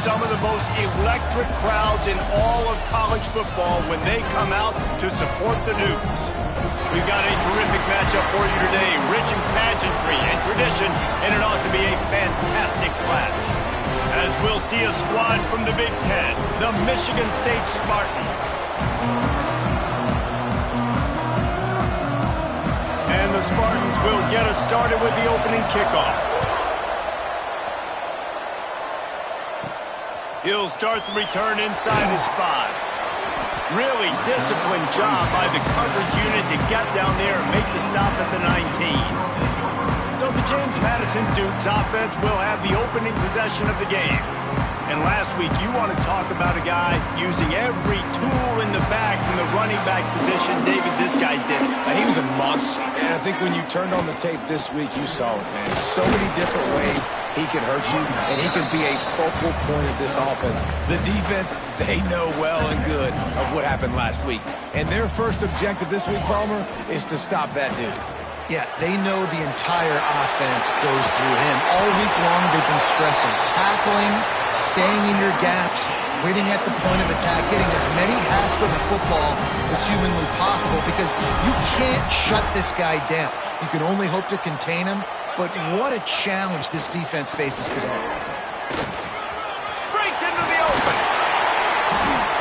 some of the most electric crowds in all of college football when they come out to support the Dukes. We've got a terrific matchup for you today, rich in pageantry and tradition, and it ought to be a fantastic clash. As we'll see a squad from the Big Ten, the Michigan State Spartans. And the Spartans will get us started with the opening kickoff. He'll start the return inside his 5. Really disciplined job by the coverage unit to get down there and make the stop at the 19. So the James Madison Dukes offense will have the opening possession of the game. And last week, you want to talk about a guy using every tool in the bag from the running back position. David, this guy did it. He was a monster. And I think when you turned on the tape this week, you saw it, man. So many different ways he can hurt you, and he can be a focal point of this offense. The defense, they know well and good of what happened last week. And their first objective this week, Palmer, is to stop that dude. Yeah, they know the entire offense goes through him. All week long, they've been stressing, tackling, staying in your gaps, waiting at the point of attack, getting as many hats to the football as humanly possible because you can't shut this guy down. You can only hope to contain him, but what a challenge this defense faces today. Breaks into the open.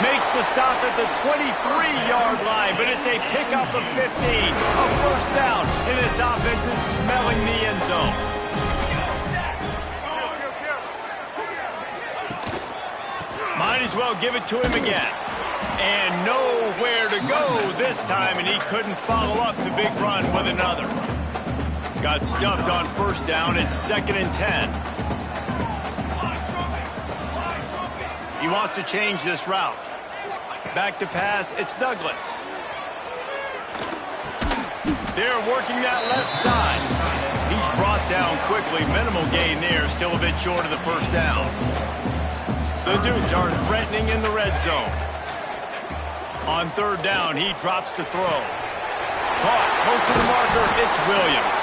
Makes the stop at the 23-yard line, but it's a pickup of 15. A first down, and this offense is smelling the end zone. Might as well give it to him again. And nowhere to go this time, and he couldn't follow up the big run with another. Got stuffed on first down. It's 2nd and 10. He wants to change this route. Back to pass, it's Douglas. They're working that left side. He's brought down quickly. Minimal gain there, still a bit short of the first down. The Dukes are threatening in the red zone. On 3rd down, he drops to throw. Caught, close to the marker, it's Williams.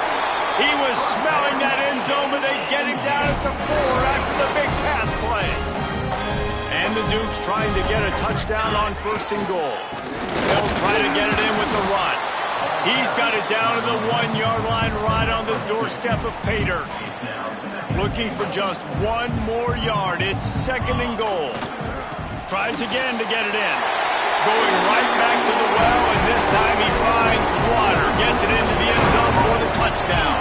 He was smelling that end zone, but they get him down at the 4 after the big pass play. And the Dukes trying to get a touchdown on 1st and goal. They'll try to get it in with the run. He's got it down to the 1-yard line right on the doorstep of Pater. Looking for just 1 more yard. It's 2nd and goal. Tries again to get it in. Going right back to the well, and this time he finds water. Gets it into the end zone for the touchdown.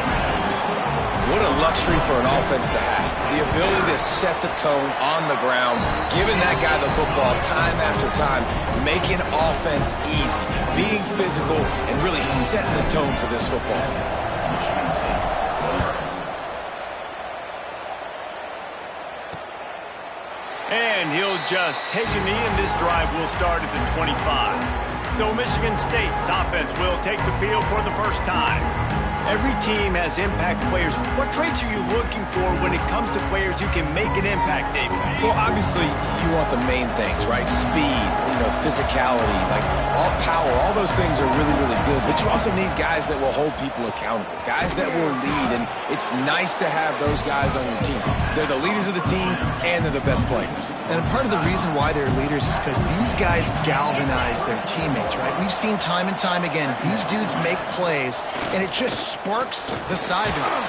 What a luxury for an offense to have. The ability to set the tone on the ground, giving that guy the football time after time, making offense easy, being physical, and really setting the tone for this football game. And he'll just take a knee, and this drive will start at the 25. So Michigan State's offense will take the field for the first time. Every team has impact players. What traits are you looking for when it comes to players who can make an impact, David? Well, obviously, you want the main things, right? Speed, physicality, like all power, all those things are really, really good. But you also need guys that will hold people accountable, guys that will lead. And it's nice to have those guys on your team. They're the leaders of the team, and they're the best players. And part of the reason why they're leaders is because these guys galvanize their teammates, right? We've seen time and time again, these dudes make plays, and it just sparks the sideline.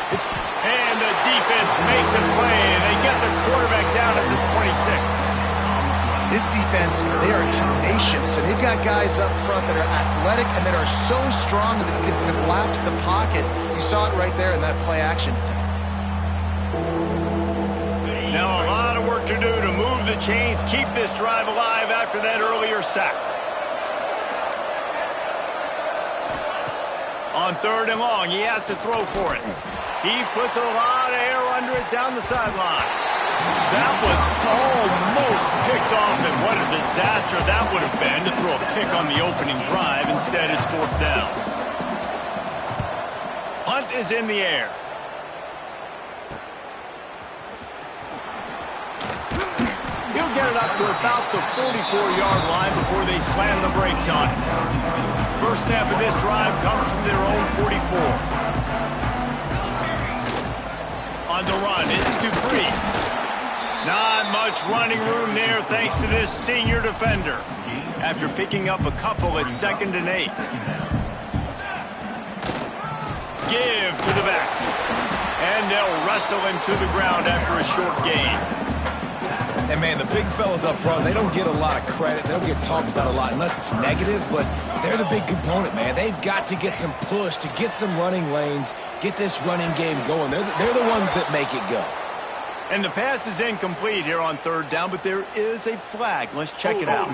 And the defense makes a play, and they get the quarterback down at the 26. This defense, they are tenacious, and they've got guys up front that are athletic and that are so strong that it can collapse the pocket. You saw it right there in that play-action attempt. Now a lot of work to do to move the chains, keep this drive alive after that earlier sack. On 3rd and long, he has to throw for it. He puts a lot of air under it down the sideline. That was almost picked off, and what a disaster that would have been to throw a pick on the opening drive. Instead, it's 4th down. Punt is in the air. He'll get it up to about the 44-yard line before they slam the brakes on it. First snap of this drive comes from their own 44. On the run, it's Dupree. Not much running room there thanks to this senior defender. After picking up a couple at 2nd and 8. Give to the back. And they'll wrestle him to the ground after a short gain. And, man, the big fellas up front, they don't get a lot of credit. They don't get talked about a lot unless it's negative, but they're the big component, man. They've got to get some push, to get some running lanes, get this running game going. They're the ones that make it go. And the pass is incomplete here on 3rd down, but there is a flag. Let's check it out.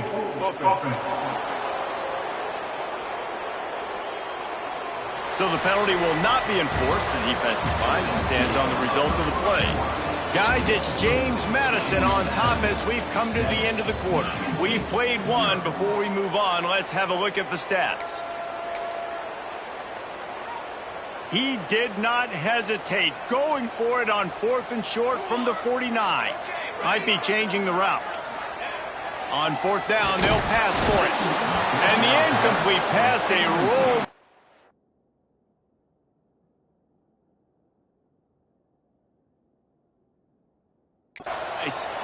So the penalty will not be enforced. The defense defines and stands on the result of the play. Guys, it's James Madison on top as we've come to the end of the quarter. We've played one. Before we move on, let's have a look at the stats. He did not hesitate, going for it on 4th and short from the 49. Might be changing the route. On 4th down, they'll pass for it. And the incomplete pass, they roll.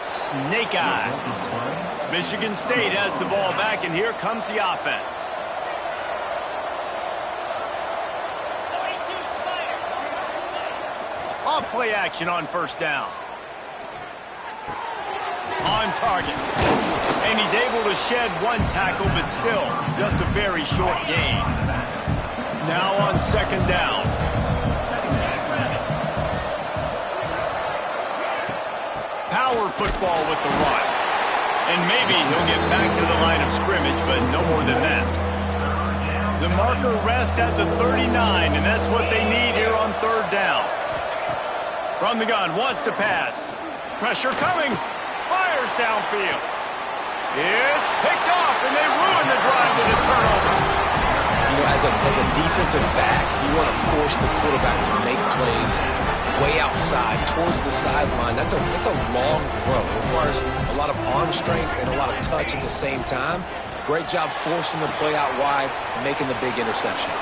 Snake eyes. Michigan State has the ball back, and here comes the offense. Off play action on 1st down. On target. And he's able to shed one tackle, but still just a very short gain. Now on 2nd down. Power football with the run. And maybe he'll get back to the line of scrimmage, but no more than that. The marker rests at the 39, and that's what they need here on 3rd down. From the gun, wants to pass. Pressure coming. Fires downfield. It's picked off, and they ruin the drive with a turnover. You know, as a defensive back, you want to force the quarterback to make plays way outside, towards the sideline. That's a long throw. It requires a lot of arm strength and a lot of touch at the same time. Great job forcing the play out wide, making the big interception.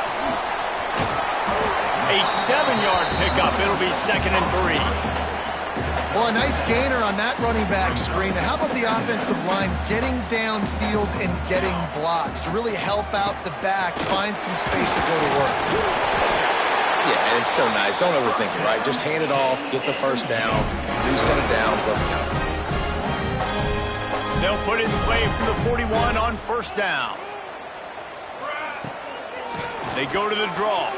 A 7-yard pickup. It'll be 2nd and 3. Well, a nice gainer on that running back screen. How about the offensive line getting downfield and getting blocks to really help out the back, find some space to go to work? Yeah, and it's so nice. Don't overthink it, right? Just hand it off, get the 1st down, new set of downs, let's go. They'll put in play from the 41 on 1st down. They go to the draw.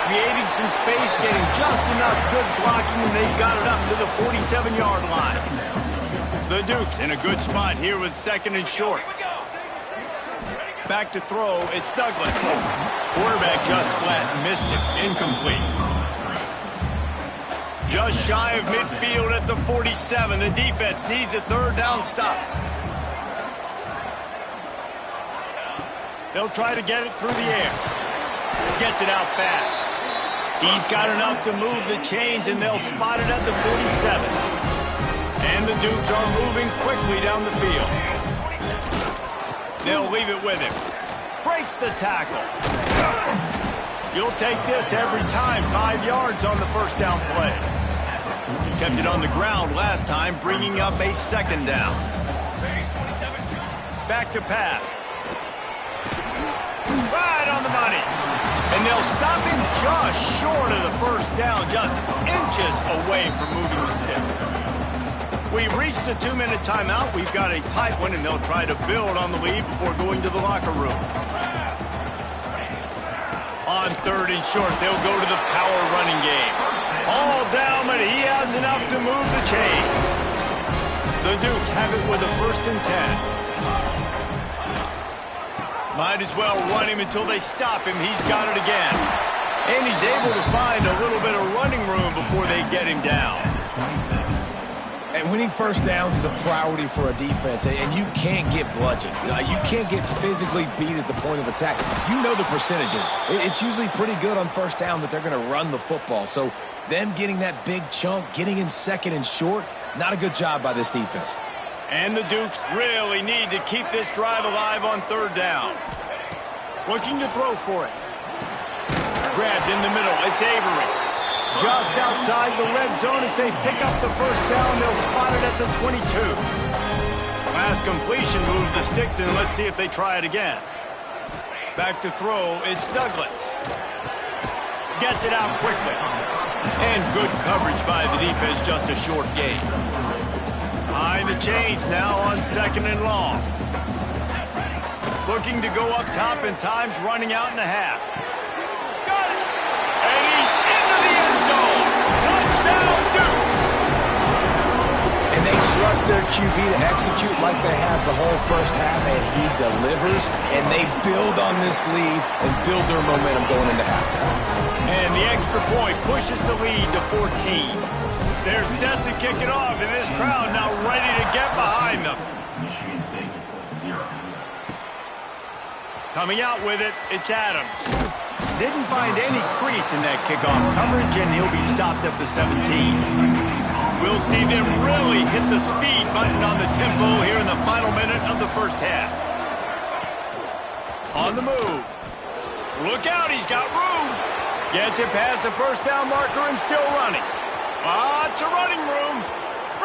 Creating some space, getting just enough good blocking, and they've got it up to the 47-yard line. The Dukes in a good spot here with 2nd and short. Back to throw, it's Douglas. Quarterback just flat, missed it, incomplete. Just shy of midfield at the 47. The defense needs a 3rd down stop. They'll try to get it through the air. Gets it out fast. He's got enough to move the chains, and they'll spot it at the 47. And the Dukes are moving quickly down the field. They'll leave it with him. Breaks the tackle. You'll take this every time. 5 yards on the 1st down play. Kept it on the ground last time, bringing up a 2nd down. Back to pass. Right on the money. And they'll stop him just short of the 1st down, just inches away from moving the sticks. We've reached the 2-minute timeout. We've got a tight one, and they'll try to build on the lead before going to the locker room. On 3rd and short, they'll go to the power running game. All down, but he has enough to move the chains. The Dukes have it with a 1st and 10. Might as well run him until they stop him. He's got it again. And he's able to find a little bit of running room before they get him down. And winning 1st downs is a priority for a defense, and you can't get bludgeoned. You can't get physically beat at the point of attack. You know the percentages. It's usually pretty good on 1st down that they're going to run the football. So them getting that big chunk, getting in 2nd and short, not a good job by this defense. And the Dukes really need to keep this drive alive on 3rd down. Looking to throw for it. Grabbed in the middle. It's Avery. just outside the red zone as they pick up the first down. They'll spot it at the 22. Last completion moved the sticks, and let's see if they try it again. Back to throw, it's Douglas. Gets it out quickly. And good coverage by the defense, just a short gain. Behind the chains now on 2nd and long. Looking to go up top, and time's running out in the half. Got it! And he's into the end zone! Touchdown, Dukes! And they trust their QB to execute like they have the whole first half, and he delivers, and they build on this lead and build their momentum going into halftime. And the extra point pushes the lead to 14. They're set to kick it off, and this crowd now ready to get behind them. Coming out with it, it's Adams. Didn't find any crease in that kickoff coverage, and he'll be stopped at the 17. We'll see them really hit the speed button on the tempo here in the final minute of the first half. On the move. Look out, he's got room. Gets it past the first down marker and still running. Lots of running room.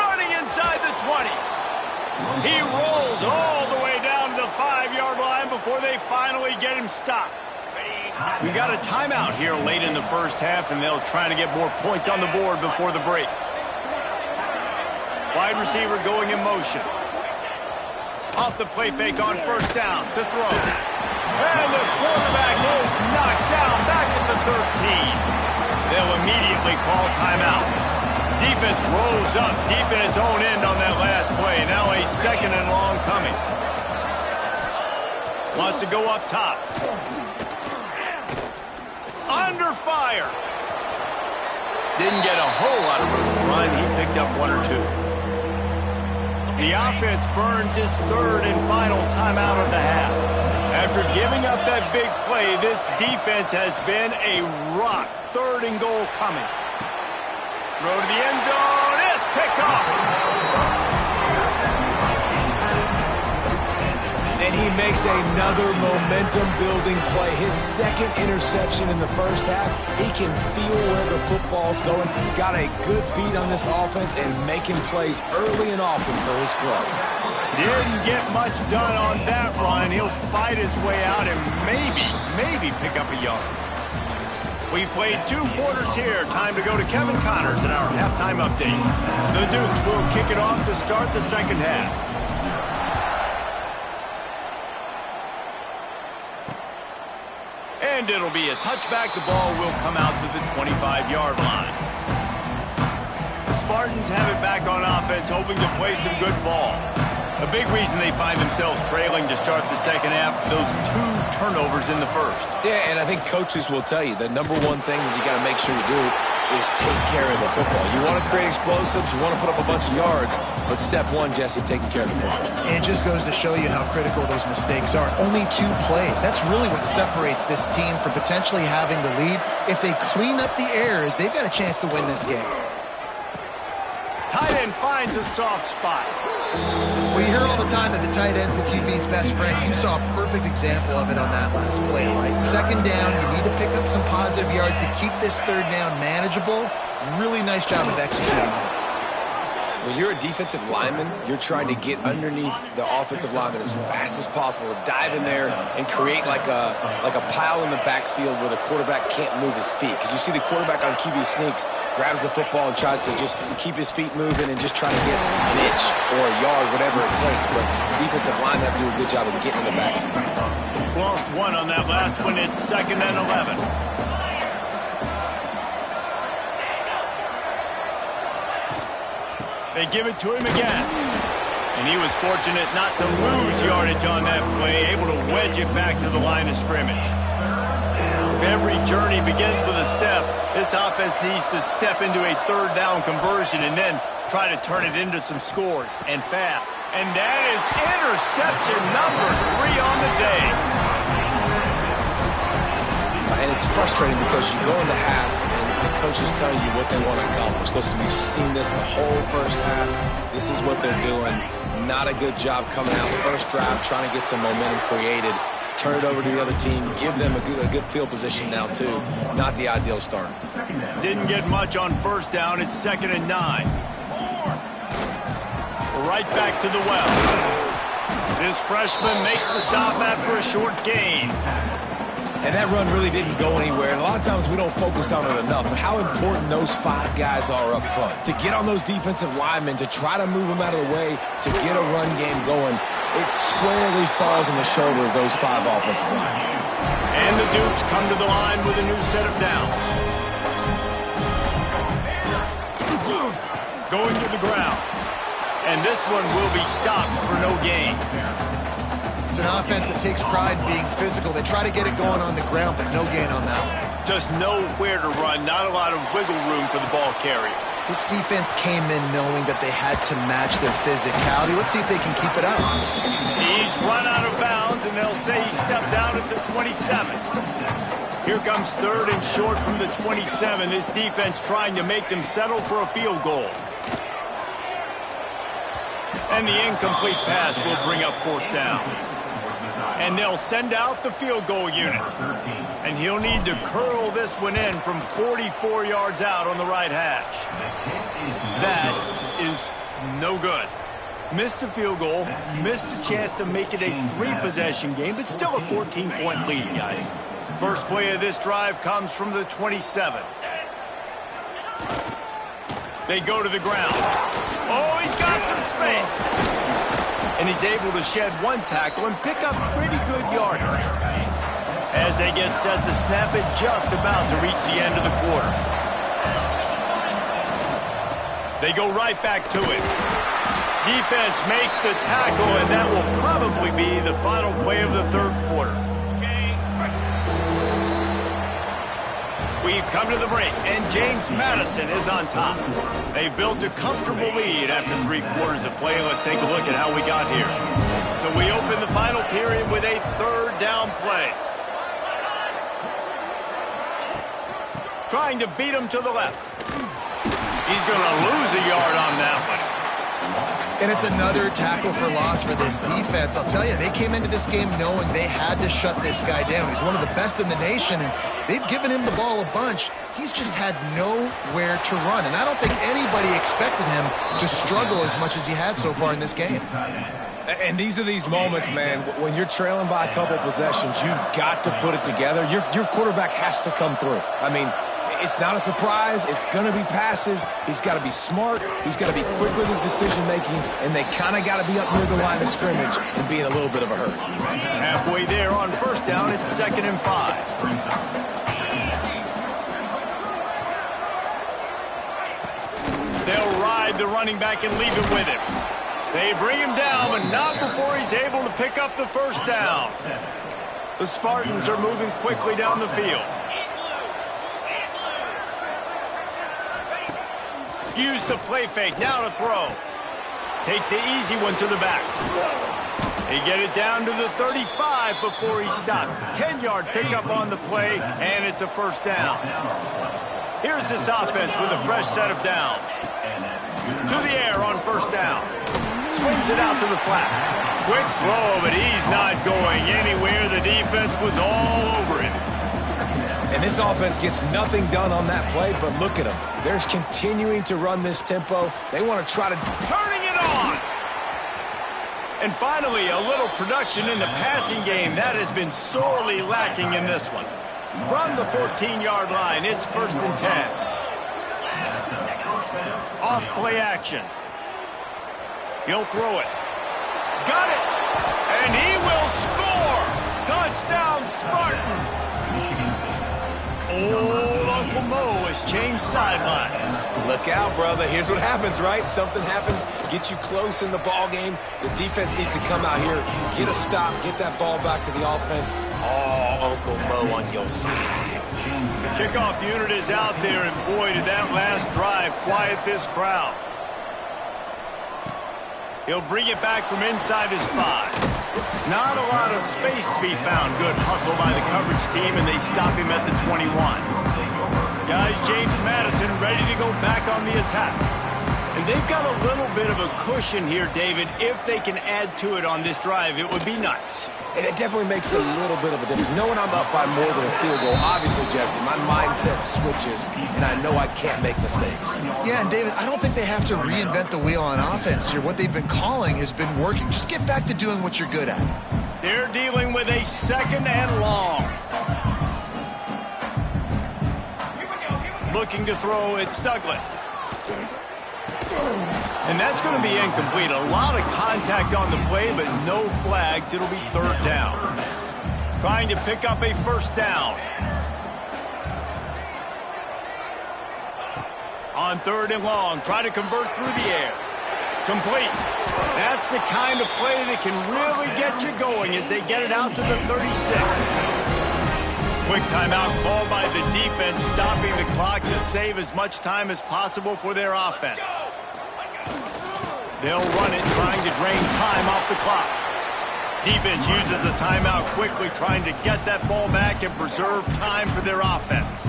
Running inside the 20. He rolls all the way down to the 5-yard line before they finally get him stopped. We got a timeout here late in the first half, and they'll try to get more points on the board before the break. Wide receiver going in motion. Off the play fake on first down to throw. And the quarterback is knocked down back at the 13. They'll immediately call timeout. Defense rose up deep in its own end on that last play. Now a 2nd and long coming. Wants to go up top. Under fire. Didn't get a whole lot of room to run. He picked up 1 or 2. The offense burns its 3rd and final timeout of the half. After giving up that big play, this defense has been a rock. 3rd and goal coming. Throw to the end zone. It's picked off. And he makes another momentum-building play. His 2nd interception in the first half. He can feel where the football's going. Got a good beat on this offense and making plays early and often for his club. Didn't get much done on that run. He'll fight his way out and maybe pick up a yard. We've played 2 quarters here. Time to go to Kevin Connors in our halftime update. The Dukes will kick it off to start the second half. And it'll be a touchback. The ball will come out to the 25-yard line. The Spartans have it back on offense, hoping to play some good ball. A big reason they find themselves trailing to start the second half, those 2 turnovers in the first. Yeah, and I think coaches will tell you the number one thing that you got to make sure you do is take care of the football. You want to create explosives, you want to put up a bunch of yards, but step 1, Jesse, taking care of the football. And it just goes to show you how critical those mistakes are. Only 2 plays. That's really what separates this team from potentially having the lead. If they clean up the errors, they've got a chance to win this game. Tight end finds a soft spot. Well, you hear all the time that the tight end's the QB's best friend. You saw a perfect example of it on that last play, right? 2nd down, you need to pick up some positive yards to keep this 3rd down manageable. Really nice job of executing. When you're a defensive lineman, you're trying to get underneath the offensive lineman as fast as possible, dive in there and create like a pile in the backfield where the quarterback can't move his feet. Because you see the quarterback on QB sneaks, grabs the football and tries to just keep his feet moving and just try to get an inch or a yard, whatever it takes. But the defensive line have to do a good job of getting in the backfield. Lost 1 on that last one. It's 2nd and 11. They give it to him again. And he was fortunate not to lose yardage on that play, able to wedge it back to the line of scrimmage. If every journey begins with a step, this offense needs to step into a 3rd down conversion and then try to turn it into some scores, and fast. And that is interception number 3 on the day. And it's frustrating because you go into half and the coaches tell you what they want to accomplish. Listen, we've seen this the whole first half. This is what they're doing. Not a good job coming out first drive, trying to get some momentum created. turn it over to the other team, give them a good field position now, too. Not the ideal start. Didn't get much on first down. It's 2nd and 9. Right back to the well. This freshman makes the stop after a short gain. And that run really didn't go anywhere. And a lot of times we don't focus on it enough. But how important those 5 guys are up front. To get on those defensive linemen, to try to move them out of the way, to get a run game going, it squarely falls on the shoulder of those 5 offensive linemen. And the Dukes come to the line with a new set of downs. Going to the ground. And this one will be stopped for no gain. It's an offense that takes pride in being physical. They try to get it going on the ground, but no gain on that one. Just nowhere to run, not a lot of wiggle room for the ball carrier. This defense came in knowing that they had to match their physicality. Let's see if they can keep it up. He's run out of bounds, and they'll say he stepped out at the 27. Here comes 3rd and short from the 27. This defense trying to make them settle for a field goal. And the incomplete pass will bring up 4th down. And they'll send out the field goal unit. And he'll need to curl this one in from 44 yards out on the right hash. That is no good. Missed the field goal, missed the chance to make it a 3-possession game, but still a 14-point lead, guys. First play of this drive comes from the 27. They go to the ground. Oh, he's got some space. And he's able to shed 1 tackle and pick up pretty good yardage. As they get set to snap it, just about to reach the end of the quarter. They go right back to it. Defense makes the tackle, and that will probably be the final play of the 3rd quarter. We've come to the break, and James Madison is on top. They've built a comfortable lead after 3 quarters of play. Let's take a look at how we got here. So we open the final period with a 3rd down play. Trying to beat him to the left. He's going to lose a yard on that one. And it's another tackle for loss for this defense. I'll tell you, they came into this game knowing they had to shut this guy down. He's one of the best in the nation, and they've given him the ball a bunch. He's just had nowhere to run, and I don't think anybody expected him to struggle as much as he had so far in this game. And these are these moments, man, when you're trailing by a couple possessions, you've got to put it together. Your quarterback has to come through. I mean, it's not a surprise. It's going to be passes. He's got to be smart. He's got to be quick with his decision-making, and they kind of got to be up near the line of scrimmage and be in a little bit of a hurry. Halfway there on first down, it's 2nd and 5. They'll ride the running back and leave it with him. They bring him down, but not before he's able to pick up the 1st down. The Spartans are moving quickly down the field. Use the play fake, now to throw. Takes the easy one to the back. They get it down to the 35 before he stopped. 10-yard pickup on the play, and it's a 1st down. Here's this offense with a fresh set of downs. To the air on 1st down. Swings it out to the flat. Quick throw, but he's not going anywhere. The defense was all over him. And this offense gets nothing done on that play, but look at them. They're continuing to run this tempo. They want to try to... Turning it on! And finally, a little production in the passing game. That has been sorely lacking in this one. From the 14-yard line, it's 1st and 10. Off play action. He'll throw it. Got it! And he will score! Touchdown, Spartans! Old Uncle Mo has changed sidelines. Look out, brother. Here's what happens, right? Something happens, get you close in the ball game. The defense needs to come out here, get a stop, get that ball back to the offense. Oh, Uncle Mo on your side. The kickoff unit is out there, and boy, did that last drive quiet this crowd. He'll bring it back from inside his 5. Not a lot of space to be found. Good hustle by the coverage team, and they stop him at the 21. Guys, James Madison ready to go back on the attack. And they've got a little bit of a cushion here, David. If they can add to it on this drive, it would be nice. And it definitely makes a little bit of a difference. Knowing I'm up by more than a field goal, obviously, Jesse, my mindset switches, and I know I can't make mistakes. Yeah, and David, I don't think they have to reinvent the wheel on offense here. What they've been calling has been working. Just get back to doing what you're good at. They're dealing with a second and long. Looking to throw, it's Douglas. And that's going to be incomplete. A lot of contact on the play, but no flags. It'll be third down. Trying to pick up a first down. On third and long, try to convert through the air. Complete. That's the kind of play that can really get you going as they get it out to the 36. Quick timeout called by the defense, stopping the clock to save as much time as possible for their offense. They'll run it, trying to drain time off the clock. Defense uses a timeout quickly, trying to get that ball back and preserve time for their offense.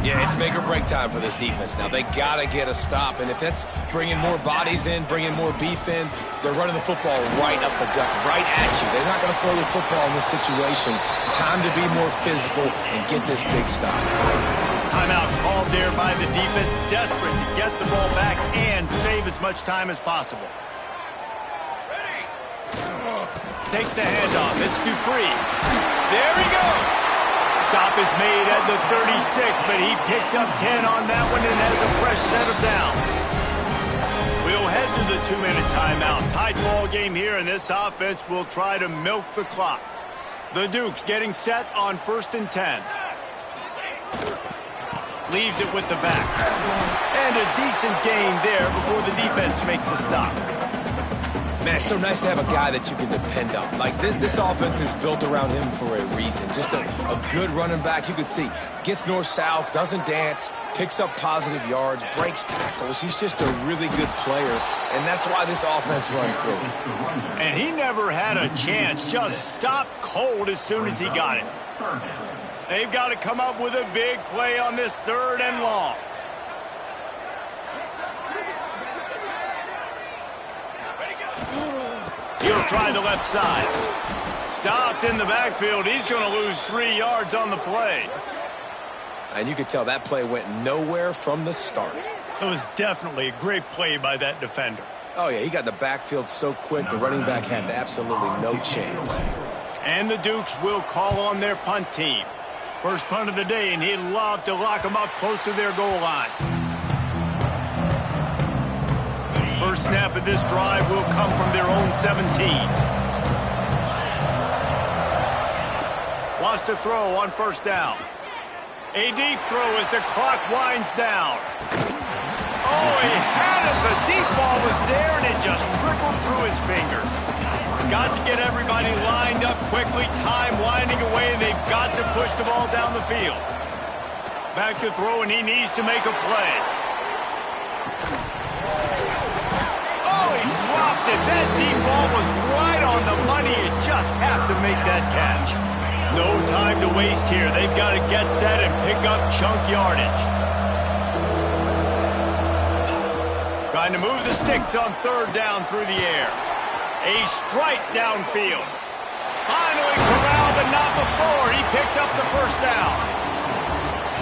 Yeah, it's make or break time for this defense now. They got to get a stop, and if that's bringing more bodies in, bringing more beef in, they're running the football right up the gut, right at you. They're not going to throw the football in this situation. Time to be more physical and get this big stop. Timeout called there by the defense, desperate to get the ball back and save as much time as possible. Takes the handoff. It's Dupree. There he goes. Stop is made at the 36, but he picked up 10 on that one and has a fresh set of downs. We'll head to the 2-minute timeout. Tight ball game here, and this offense will try to milk the clock. The Dukes getting set on 1st and 10. Leaves it with the back. And a decent gain there before the defense makes the stop. Man, it's so nice to have a guy that you can depend on. Like, this offense is built around him for a reason. Just a good running back. You can see, gets north-south, doesn't dance, picks up positive yards, breaks tackles. He's just a really good player, and that's why this offense runs through him. And he never had a chance. Just stopped cold as soon as he got it. They've got to come up with a big play on this 3rd and long. He'll try the left side. Stopped in the backfield. He's going to lose 3 yards on the play. And you could tell that play went nowhere from the start. It was definitely a great play by that defender. Oh, yeah, he got in the backfield so quick, the running back had absolutely no chance. And the Dukes will call on their punt team. First punt of the day, and he'd love to lock them up close to their goal line. First snap of this drive will come from their own 17. Wants to throw on 1st down. A deep throw as the clock winds down. Oh, he had it. The deep ball was there, and it just trickled through his fingers. Got to get everybody lined up quickly. Time winding away, and they've got to push the ball down the field. Back to throw, and he needs to make a play. Oh, he dropped it. That deep ball was right on the money. You just have to make that catch. No time to waste here. They've got to get set and pick up chunk yardage. Trying to move the sticks on 3rd down through the air. A strike downfield. Finally corralled, but not before. He picks up the 1st down.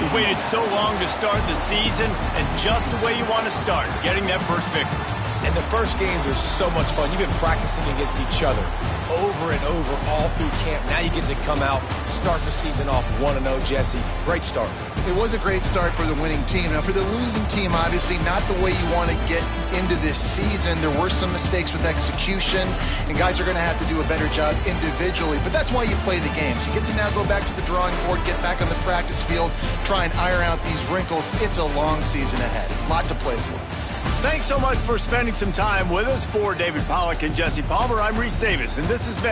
We waited so long to start the season, and just the way you want to start, getting that first victory. And the first games are so much fun. You've been practicing against each other over and over all through camp. Now you get to come out, start the season off 1-0, Jesse. Great start. It was a great start for the winning team. Now, for the losing team, obviously not the way you want to get into this season. There were some mistakes with execution, and guys are going to have to do a better job individually. But that's why you play the games. You get to now go back to the drawing board, get back on the practice field, try and iron out these wrinkles. It's a long season ahead. A lot to play for. Thanks so much for spending some time with us. For David Pollack and Jesse Palmer, I'm Reese Davis, and this has been